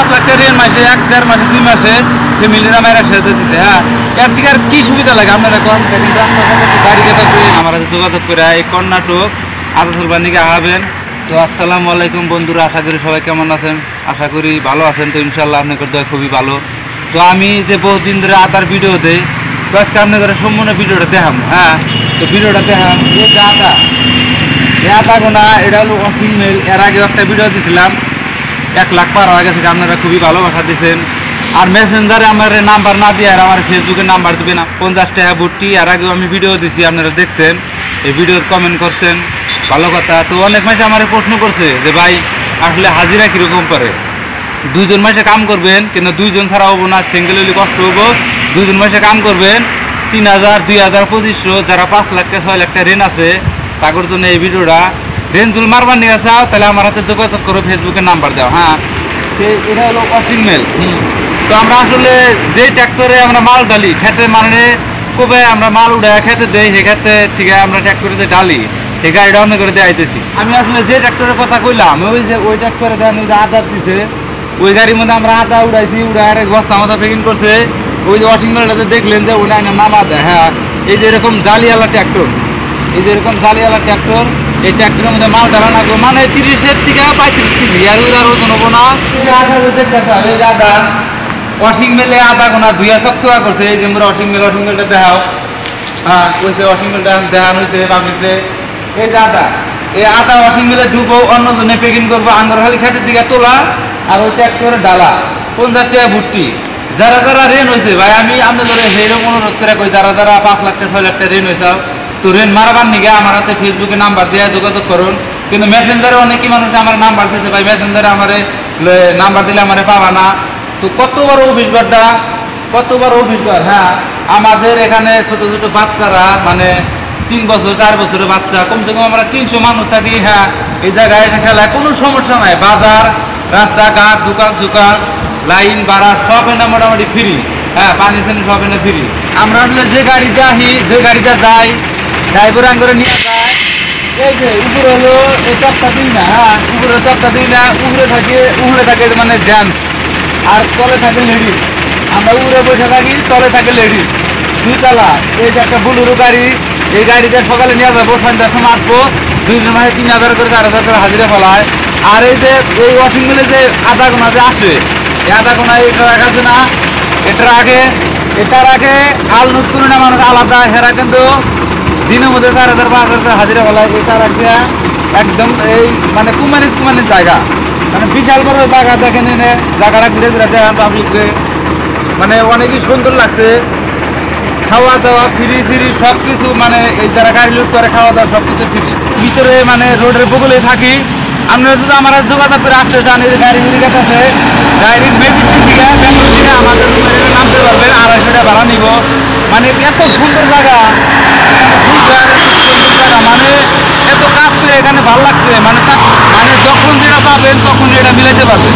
5 লাখ টাকা ঋণ মাসে 1-1.5 মাসে 2 মাসে ফ্যামিলিরা মায়েরা সেরে দিচ্ছে। হ্যাঁ, এর থেকে আর কি সুবিধা লাগে আপনারা কম দেখেন তো, আপনার সাথে গাড়ি কথা আমার সাথে যোগাযোগ করে এই কর্ণাটক আদাসুল বানিকে আহবেন। তো আসসালামু আলাইকুম বন্ধুরা, আশা করি সবাই কেমন আছেন, আশা করি ভালো আছেন। তো ইনশাল্লাহ আপনাদের দয়া খুবই ভালো। তো আমি যে বহুদিন ধরে আদার ভিডিও দেই, তো আজকে আপনাদের সম্পূর্ণ ভিডিওটা দেখাম। হ্যাঁ, তো ভিডিওটা দেখাম এই যে আদা, এই আদা গোনা এটা হলো ওয়াশিং মেল। এর আগে একটা ভিডিও দিয়েছিলাম, 1 লাখ পার হয়ে গেছে, আপনারা খুবই ভালোবাসা দিয়েছেন। আর মেসেঞ্জারে আমার নাম্বার না দিয়ে আর আমার ফেসবুকে নাম্বার দেবেন 50 টাকা ভর্তি। এর আগেও আমি ভিডিও দিয়েছি, আপনারা দেখছেন, এই ভিডিও কমেন্ট করছেন, ভালো কথা। তো অনেক মাসে আমার প্রশ্ন করছে যে ভাই আসলে হাজিরা কীরকম করে, 2 জন মাসে কাম করবেন কিন্তু 2 জন ছাড়া হবো না, সিঙ্গেল হলে কষ্ট হবো। 2 জন মাসে কাম করবেন 3000, 2000, 2500, যারা 5 লাখ টাকা 6 লাখ টাকা ঋণ আছে তাদের জন্য এই ভিডিওটা। ঋণ জুল মারবার নিয়ে চাও তাহলে আমার হাতে যোগাযোগ করো, ফেসবুকে নাম্বার দাও। হ্যাঁ, এটা হলো ওয়াশিং মেল। তো আমরা আসলে যে ট্র্যাক্টরে আমরা মাল ডালি খেতে, মানে কবে আমরা মাল উড়ায় খেতে দেই, সে ক্ষেত্রে থেকে আমরা ট্র্যাক্টরে যে ডালি সেই গাড়িটা অন্য করে দিয়ে আইতেছি। আমি আসলে যে ট্র্যাক্টরের কথা কইলাম ওই যে ওই ট্র্যাক্টরে দেন ওই যে আদা দিছে, ওই গাড়ির মধ্যে আমরা আদা উড়াইছি, উড়ায় বস্তা মাথা প্যাকিং করছে। ওই যে ওয়াশিং মেলটা দেখলেন যে ওটা নামা দেয়। হ্যাঁ, এই যে এরকম জালিওয়ালা ট্র্যাক্টর, এই যে এরকম জালিওয়ালা ট্র্যাক্টর, এই ট্র্যাক্টরের মধ্যে মাল ডালা লাগবে মানে 30 থেকে 35 কেজি, আর ওই আর ওজন হবো না। আদা দেখতে হবে, আদা ওয়াশিং মেলে আদা গোনা ধুয়া চকচকা করছে। এই যে আমরা ওয়াশিং মেলটা দেখাও। হ্যাঁ, কইছে ওয়াশিং মেলটা দেখানো হয়েছে পাবলিকতে। এই যে আদা, এই আদা ওয়াশিং মেলে ধুবো, অন্যজনে প্যাকিং করবো, আঙ্গর খালি খেতের দিকে তোলা, আর ওই ট্র্যাক্টরে ডালা 50 টাকা ভর্তি। যারা যারা ঋণ হয়েছে ভাই, আমি আপনাদের সেইরকম অনুরোধ করে কই, যারা যারা 5 লাখ টাকা 6 লাখ টাকা ঋণ হয়েছে তো ঋণ মারবার নিগে আমার হাতে ফেসবুকে নাম্বার দিয়ে যোগাযোগ করুন। কিন্তু মেসেঞ্জারে অনেকই মানুষ আমার নাম্বার দিয়েছে, ভাই মেসেঞ্জারে আমার নাম্বার দিলে আমার পাবা না। তো কতবার অভিজ্ঞতা, কতবার অভিজ্ঞতা। হ্যাঁ, আমাদের এখানে ছোট ছোট বাচ্চারা, মানে 3 বছর 4 বছরের বাচ্চা, কমসে কম আমরা 300 মানুষ থাকি। হ্যাঁ, এই জায়গায় এটা খেলায় কোনো সমস্যা নাই। বাজার, রাস্তাঘাট, দোকান চোকান, লাইন ভাড়া সব এনে মোটামুটি ফ্রি। হ্যাঁ, পানি চানি সব এনে ফ্রি। আমরা আসলে যে গাড়িতে আসি, যে গাড়িটা যাই, ড্রাইভার আঙ্গরে নিয়ে যায়। এই যে উপরে হলো এই তক্তা দিই না। হ্যাঁ, উপরে তক্তা দিই না, উপরে থাকে মানে জেন্টস, আর তলে থাকে লেডিস। আমরা উপরে বসে থাকি, তলে থাকে লেডিস, 2 তলা। এই যে একটা বুলুরু গাড়ি, এই গাড়িতে সকালে নিয়ে যাবো, সন্ধ্যার সময় আসবো। 2 জন মাসে 3000 করে 4000 করে হাজিরা ফেলায়। আর এই যে এই ওয়াশিং মিলে যে আধা গোনা যে আসে, এই আধা গোনা এটা রাখাছে না, এটার আগে আল নুট করে না মানুষ আলাদা, হেরা কিন্তু দিনের মধ্যে 4000 5000 করে হাজিরা ফেলায়। এটা রাখিয়া একদম এই মানে কুমানির জায়গা, মানে বিশাল বড় জায়গা। দেখেন এনে জায়গাটা ঘুরে ঘুরে দেখেন পাবলিককে, মানে অনেকই সুন্দর লাগছে। খাওয়া দাওয়া ফ্রি সব কিছু, মানে এই যারা গাড়ি লুট করে খাওয়া দাওয়া সব কিছু ফ্রি। ভিতরে মানে রোডের বগলে থাকি। আপনারা যদি আমার যোগাযোগ করে আসতে চান, এই গাড়ি আছে ডাইরেক্ট ম্যাজিস্ট্রেট থেকে বেঙ্গল থেকে আমাদের নামতে পারবেন, 250 টাকা ভাড়া নিব। মানে এত সুন্দর জায়গা, মানে এত কাজ করে এখানে ভালো লাগছে। মানে যখন যেটা পাবেন তখন এটা মিলাইতে পারবেন।